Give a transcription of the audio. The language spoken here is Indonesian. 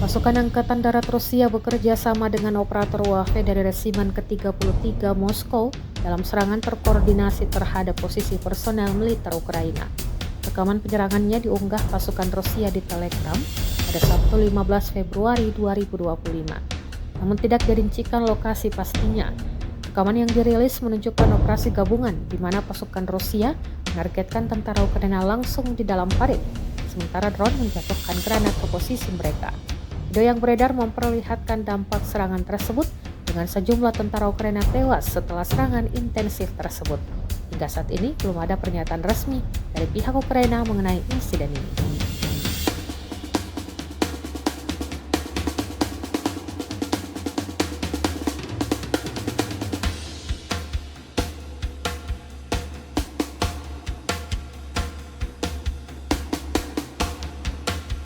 Pasukan Angkatan Darat Rusia bekerja sama dengan operator UAV dari Resimen ke-33 Moskow dalam serangan terkoordinasi terhadap posisi personel militer Ukraina. Rekaman penyerangannya diunggah pasukan Rusia di Telegram pada Sabtu 15 Februari 2025. Namun tidak dirincikan lokasi pastinya. Rekaman yang dirilis menunjukkan operasi gabungan di mana pasukan Rusia menargetkan tentara Ukraina langsung di dalam parit, sementara drone menjatuhkan granat ke posisi mereka. Video yang beredar memperlihatkan dampak serangan tersebut dengan sejumlah tentara Ukraina tewas setelah serangan intensif tersebut. Hingga saat ini belum ada pernyataan resmi dari pihak Ukraina mengenai insiden ini.